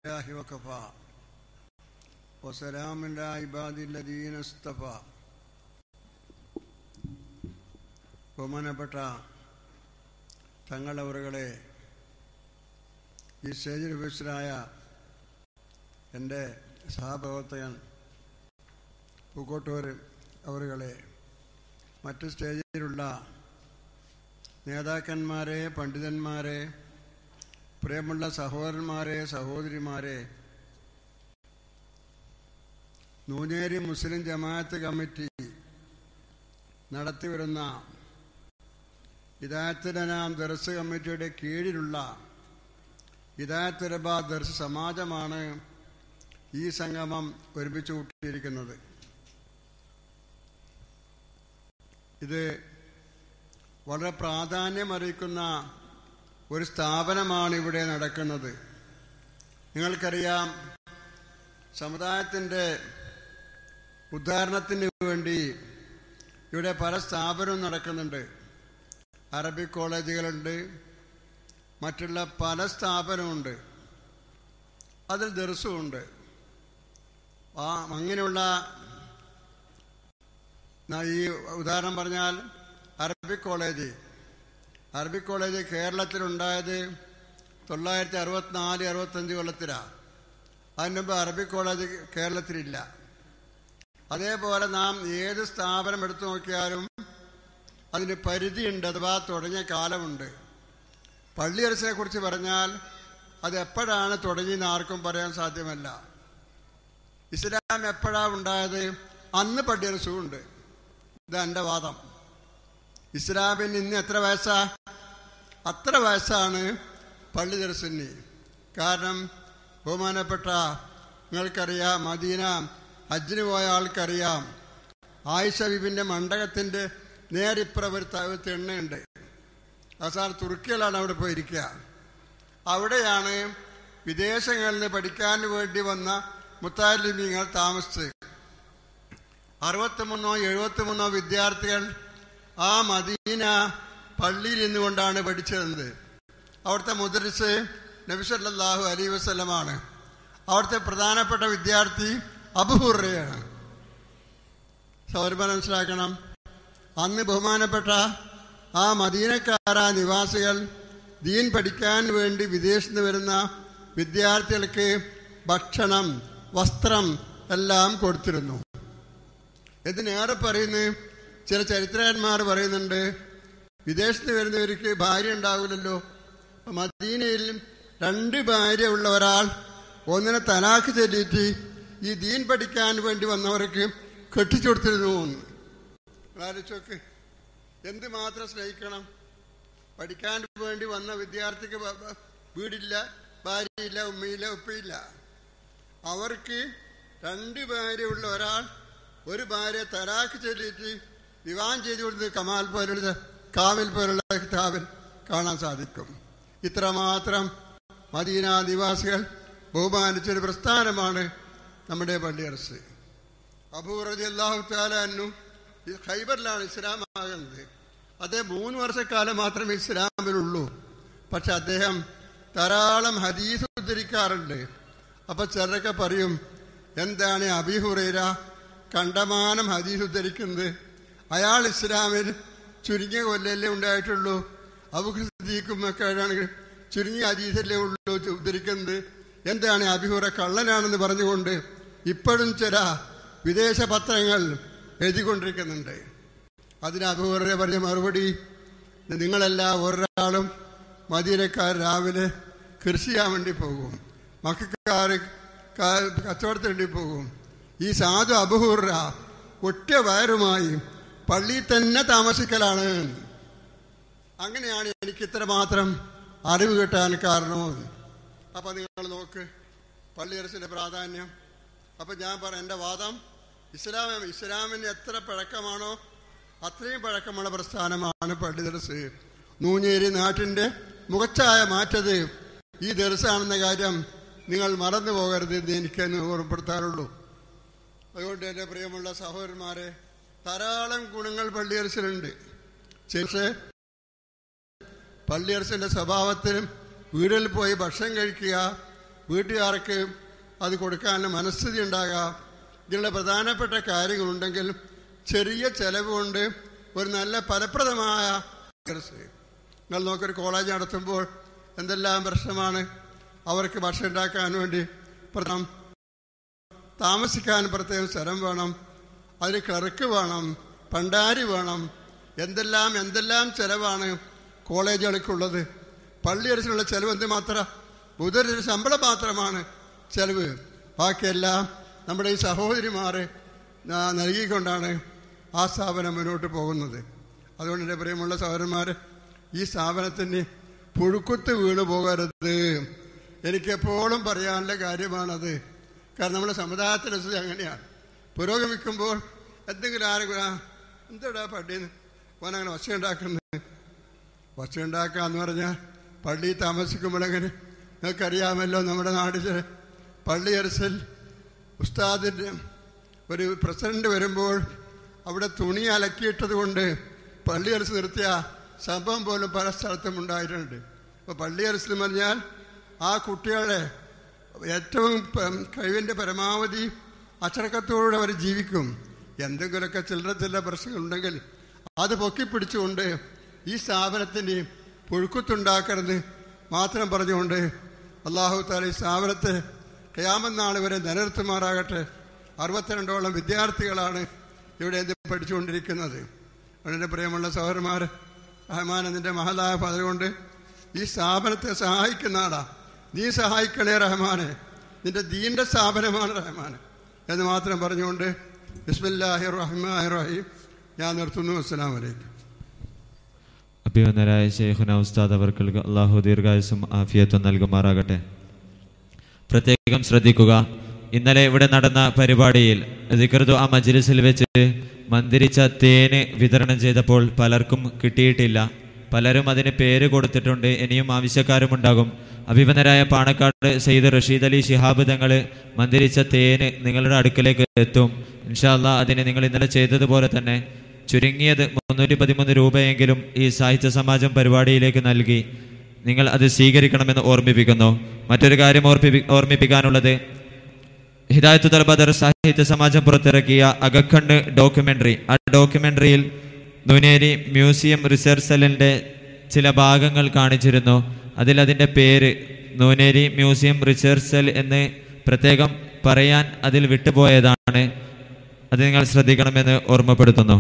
الله وكفى وسلام على عبادي الذين اصطفى. ബഹുമാനപ്പെട്ട തങ്ങളവറുകളെ, ഈ സ്റ്റേജിൽ ഉപസ്ഥിതരായ എൻ്റെ സഹപ്രവർത്തകൻ പൂക്കോട്ടൂർ അവറുകളെ, മറ്റ് സ്റ്റേജിലുള്ള നേതാക്കന്മാരെ, പണ്ഡിതന്മാരെ, പ്രിയമുള്ള സഹോദരന്മാരെ, സഹോദരിമാരെ, നൂഞ്ഞേരി മുസ്ലിം ജമാഅത്ത് കമ്മിറ്റി നടത്തിവരുന്ന ഹിദായത്തുൽ അനാം ദർസ് കമ്മിറ്റിയുടെ കീഴിലുള്ള ഹിദായത്തുൽ റബ്ബ ദർസ് സമാജമാണ് ഈ സംഗമം ഒരുമിച്ച് കൂട്ടിയിരിക്കുന്നത്. ഇത് വളരെ പ്രാധാന്യമറിയിക്കുന്ന ഒരു സ്ഥാപനമാണ് ഇവിടെ നടക്കുന്നത്. നിങ്ങൾക്കറിയാം, സമുദായത്തിൻ്റെ ഉദ്ധാരണത്തിന് വേണ്ടി ഇവിടെ പല സ്ഥാപനവും നടക്കുന്നുണ്ട്. അറബിക് കോളേജുകളുണ്ട്, മറ്റുള്ള പല സ്ഥാപനമുണ്ട്, അതിൽ ദർസുമുണ്ട്. അങ്ങനെയുള്ള ഈ ഉദാഹരണം പറഞ്ഞാൽ അറബിക് കോളേജ് കേരളത്തിലുണ്ടായത് 1964-65 കൊല്ലത്തിലാണ്. അതിന് മുമ്പ് അറബിക് കോളേജ് കേരളത്തിലില്ല. അതേപോലെ നാം ഏത് സ്ഥാപനം എടുത്തു നോക്കിയാലും അതിന് പരിധിയുണ്ട്, അഥവാ തുടങ്ങിയ കാലമുണ്ട്. പള്ളി ദർസിനെ കുറിച്ച് പറഞ്ഞാൽ അത് എപ്പോഴാണ് തുടങ്ങിയെന്ന് ആർക്കും പറയാൻ സാധ്യമല്ല. ഇസ്ലാം എപ്പോഴാണ് ഉണ്ടായത്? അന്ന് പള്ളി ദർസുണ്ട്. ഇതാണ് എൻ്റെ വാദം. ഇസ്ലാമിന് ഇന്ന് എത്ര വയസ്സാ? അത്ര വയസ്സാണ് പള്ളി ദർസിന്. കാരണം ബഹുമാനപ്പെട്ട നിങ്ങൾക്കറിയാം, മദീന ഹജ്ജിന് പോയ ആൾക്കറിയാം, ആയിഷ ബീബിൻ്റെ മണ്ഡപത്തിൻ്റെ നേരിപ്പുറത്ത് എണ്ണയുണ്ട്. അവസാനം തുർക്കികളാണ് അവിടെ പോയിരിക്കുക. അവിടെയാണ് വിദേശങ്ങളിൽ നിന്ന് പഠിക്കാൻ വേണ്ടി വന്ന മുത്താലിമീങ്ങൾ താമസിച്ച് 63-73 വിദ്യാർത്ഥികൾ ആ മദീന പള്ളിയിൽ നിന്നുകൊണ്ടാണ് പഠിച്ചിരുന്നത്. അവിടുത്തെ മുദരിസ് നബി സല്ലല്ലാഹു അലൈഹി വസല്ലമാണ്. അവിടുത്തെ പ്രധാനപ്പെട്ട വിദ്യാർത്ഥി അബൂ ഹുറൈറയാണ്. സൗരഭ മനസ്സിലാക്കണം, അന്ന് ബഹുമാനപ്പെട്ട ആ മദീനക്കാരായ നിവാസികൾ ദീൻ പഠിക്കാൻ വേണ്ടി വിദേശത്ത് നിന്ന് വരുന്ന വിദ്യാർത്ഥികൾക്ക് ഭക്ഷണം, വസ്ത്രം എല്ലാം കൊടുത്തിരുന്നു. ഇതിനേറെ പറയുന്നു, ചില ചരിത്രകാരന്മാർ പറയുന്നുണ്ട്, വിദേശത്ത് വരുന്നവർക്ക് ഭാര്യ ഉണ്ടാവില്ലല്ലോ. മദീനയിൽ 2 ഭാര്യ ഉള്ള ഒരാൾ ഒന്നിനെ തലാഖ് ചൊല്ലിയിട്ട് ഈ ദീൻ പഠിക്കാൻ വേണ്ടി വന്നവർക്ക് കെട്ടിച്ചു കൊടുത്തിരുന്നു. ആലോചിച്ചോക്ക്, എന്തുമാത്രം സ്നേഹിക്കണം. പഠിക്കാൻ വേണ്ടി വന്ന വിദ്യാർത്ഥിക്ക് വീടില്ല, ഭാര്യയില്ല, ഉമ്മയില്ല, ഉപ്പയില്ല. അവർക്ക് 2 ഭാര്യ ഉള്ള ഒരാൾ ഒരു ഭാര്യ തലാഖ് ചൊല്ലിയിട്ട് വിവാഹം ചെയ്തു കൊടുത്ത് കാമിൽ പോലുള്ള കിതാബിൽ കാണാൻ സാധിക്കും. ഇത്രമാത്രം മദീന നിവാസികൾ ബഹുമാനിച്ചൊരു പ്രസ്ഥാനമാണ് നമ്മുടെ പള്ളി ദർസ്. അബൂ റളിയല്ലാഹു തആല അൻഹു ഖൈബറിലാണ് ഇസ്ലാം ആകുന്നത്. അദ്ദേഹം 3 വർഷക്കാലം മാത്രമേ ഇസ്ലാമിലുള്ളൂ. പക്ഷെ അദ്ദേഹം ധാരാളം ഹദീസ് ഉദ്ധരിക്കാറുണ്ട്. അപ്പൊ ചിലരൊക്കെ പറയും, എന്താണ് അബീ ഹുറൈറ കണ്ടമാനം ഹദീസ് ഉദ്ധരിക്കുന്നത്? അയാൾ ഇസ്ലാമിൽ ചുരുങ്ങിയ കൊല്ലല്ലേ ഉണ്ടായിട്ടുള്ളൂ. അബൂബക്കർ സിദ്ദീഖും ഒക്കെ ചുരുങ്ങിയ ഹദീസല്ലേ ഉള്ളൂ ഉദ്ധരിക്കുന്നത്. എന്താണ് അബീ ഹുറൈറ കള്ളനാണെന്ന് പറഞ്ഞുകൊണ്ട് ഇപ്പോഴും ചില വിദേശ പത്രങ്ങൾ എഴുതിക്കൊണ്ടിരിക്കുന്നുണ്ട്. അതിന് അബൂ ഹുറൈറ പറഞ്ഞ മറുപടി, നിങ്ങളെല്ലാം ഒരാളും മദീനക്കാർ രാവിലെ കൃഷി ചെയ്യാൻ വേണ്ടി പോകും, മക്കാർ കച്ചവടത്തിന് വേണ്ടി പോകും. ഈ സാധു അബൂ ഹുറൈറ ഒറ്റ വയറുമായി പള്ളിയിൽ തന്നെ താമസിക്കലാണ്. അങ്ങനെയാണ് എനിക്ക് ഇത്രമാത്രം അറിവ് കിട്ടാൻ കാരണവും. അപ്പം നിങ്ങൾ നോക്ക് പള്ളി ദർസിൻ്റെ പ്രാധാന്യം. അപ്പം ഞാൻ പറയാം, എൻ്റെ വാദം, ഇസ്ലാമിന് എത്ര പഴക്കമാണോ അത്രയും പഴക്കമുള്ള പ്രസ്ഥാനമാണ് പള്ളി ദർസ്. നൂഞ്ഞേരി നാട്ടിൻ്റെ മുഖച്ഛായ മാറ്റത് ഈ ദർസാണെന്ന കാര്യം നിങ്ങൾ മറന്നു പോകരുത് എന്ന് എനിക്കെന്ന് ഓർമ്മപ്പെടുത്താറുള്ളൂ. അതുകൊണ്ട് എൻ്റെ പ്രിയമുള്ള സഹോദരന്മാരെ, ധാരാളം ഗുണങ്ങൾ പള്ളി ദർസിലുണ്ട്. പക്ഷേ പള്ളി ദർസിൻ്റെ സ്വഭാവത്തിലും വീടിൽ പോയി ഭക്ഷണം കഴിക്കുക, വീട്ടുകാർക്ക് അത് കൊടുക്കാനുള്ള മനസ്ഥിതി ഉണ്ടാകാം. ഇതിനുള്ള പ്രധാനപ്പെട്ട കാര്യങ്ങളുണ്ടെങ്കിൽ ചെറിയ ചെലവ് കൊണ്ട് ഒരു നല്ല ഫലപ്രദമായ നിങ്ങൾ നോക്കൊരു കോളേജ് നടത്തുമ്പോൾ എന്തെല്ലാം പ്രശ്നമാണ്. അവർക്ക് ഭക്ഷണം ഉണ്ടാക്കാൻ വേണ്ടി താമസിക്കാൻ പ്രത്യേകം സ്ഥലം വേണം, അതിന് ക്ലർക്ക് വേണം, പണ്ടാരി വേണം, എന്തെല്ലാം ചെലവാണ് കോളേജുകൾക്കുള്ളത്. പള്ളിയരസിനുള്ള ചെലവ് എന്ത് മാത്രം? ബുധനൊരു ശമ്പളം മാത്രമാണ് ചെലവ്. ബാക്കിയെല്ലാം നമ്മുടെ ഈ സഹോദരിമാർ നൽകിക്കൊണ്ടാണ് ആ സ്ഥാപനം മുന്നോട്ട് പോകുന്നത്. അതുകൊണ്ട് എൻ്റെ പ്രിയമുള്ള സഹോദരന്മാർ, ഈ സ്ഥാപനത്തിന് പുഴുക്കുത്ത് വീണു പോകരുത്. എനിക്കെപ്പോഴും പറയാനുള്ള കാര്യമാണത്. കാരണം നമ്മുടെ സമുദായത്തിലെ അങ്ങനെയാണ്. പുരോഗമിക്കുമ്പോൾ എന്തെങ്കിലും ആരെങ്കിലും എന്താ പള്ളിന്ന് ഓനങ്ങനെ ഒച്ച ഉണ്ടാക്കാന്ന് പറഞ്ഞാൽ പള്ളിയിൽ താമസിക്കുമ്പോഴെങ്ങനെ നിങ്ങൾക്കറിയാമല്ലോ, നമ്മുടെ നാട്ടിൽ പള്ളി അരസിൽ ഉസ്താദിൻ്റെ ഒരു പ്രസിഡന്റ് വരുമ്പോൾ അവിടെ തുണി അലക്കിയിട്ടത് കൊണ്ട് പള്ളി അരസ് നിർത്തിയ സംഭവം പോലും പല സ്ഥലത്തും ഉണ്ടായിട്ടുണ്ട്. അപ്പോൾ പള്ളി അരസിൽ പറഞ്ഞാൽ ആ കുട്ടികളെ ഏറ്റവും കഴിവിൻ്റെ പരമാവധി അച്ചടക്കത്തോടെ അവർ ജീവിക്കും. എന്തെങ്കിലുമൊക്കെ ചില്ലറ പ്രശ്നങ്ങളുണ്ടെങ്കിൽ അത് പൊക്കിപ്പിടിച്ചുകൊണ്ട് ഈ സ്ഥാപനത്തിന് പുഴുക്കുത്തുണ്ടാക്കരുത് മാത്രം പറഞ്ഞുകൊണ്ട് അല്ലാഹു തആല ഈ സ്ഥാപനത്തെ ഖിയാമത്ത് നാൾ വരെ നിലനിർത്തുമാറാകട്ടെ. 62ഓളം വിദ്യാർത്ഥികളാണ് ഇവിടെ പഠിച്ചുകൊണ്ടിരിക്കുന്നത്. വളരെ പ്രിയമുള്ള സഹോദരന്മാർ, റഹ്മാൻ നിന്റെ മഹലായ പദവി കൊണ്ട് ഈ സ്ഥാപനത്തെ സഹായിക്കുന്ന ആളാ. നീ സഹായിക്കണേ റഹ്മാനെ, നിന്റെ ദീൻ്റെ സ്ഥാപനമാണ് റഹ്മാൻ എന്ന് മാത്രം പറഞ്ഞുകൊണ്ട് ബിസ്മില്ലാഹിർ റഹ്മാനിർ റഹീം ഞാൻ നിർത്തുന്നു. അസ്സലാമു അലൈക്കും. അഭിവന്ദനായ ശൈഖുന ഉസ്താദ് അവർക്ക് അള്ളാഹു ദീർഘായുസ്സും ആഫിയത്തും നൽകുമാറാകട്ടെ. പ്രത്യേകം ശ്രദ്ധിക്കുക, ഇന്നലെ ഇവിടെ നടന്ന പരിപാടിയിൽ ദിക്ർ ദുആ മജ്ലിസിൽ വെച്ച് മന്ത്രിച്ച തേന് വിതരണം ചെയ്തപ്പോൾ പലർക്കും കിട്ടിയിട്ടില്ല. പലരും അതിന് പേര് കൊടുത്തിട്ടുണ്ട്. ഇനിയും ആവശ്യക്കാരുമുണ്ടാകും. അഭിവന്ദനായ പാണക്കാട് സയ്യിദ് റഷീദ് അലി ശിഹാബ് തങ്ങൾ മന്ത്രിച്ച തേന് നിങ്ങളുടെ അടുക്കലേക്ക് എത്തും ഇൻഷാ അല്ലാഹ്. അതിന് നിങ്ങൾ ഇന്നലെ ചെയ്തതുപോലെ തന്നെ ചുരുങ്ങിയത് 313 രൂപയെങ്കിലും ഈ സാഹിത്യ സമാജം പരിപാടിയിലേക്ക് നൽകി നിങ്ങൾ അത് സ്വീകരിക്കണമെന്ന് ഓർമ്മിപ്പിക്കുന്നു. മറ്റൊരു കാര്യം ഓർമ്മിപ്പിക്കാനുള്ളത്, ഹിദായത്ത് തൽബദർ സാഹിത്യ സമാജം പുറത്തിറക്കിയ അകക്കണ്ണ് ഡോക്യുമെൻ്ററി, ആ ഡോക്യുമെൻ്ററിയിൽ നുനേരി മ്യൂസിയം റിസർച്ച് സെല്ലിൻ്റെ ചില ഭാഗങ്ങൾ കാണിച്ചിരുന്നു. അതിൻ്റെ പേര് നുനേരി മ്യൂസിയം റിസർച്ച് സെൽ എന്ന് പ്രത്യേകം പറയാൻ അതിൽ വിട്ടുപോയതാണ്. അത് നിങ്ങൾ ശ്രദ്ധിക്കണമെന്ന് ഓർമ്മപ്പെടുത്തുന്നു.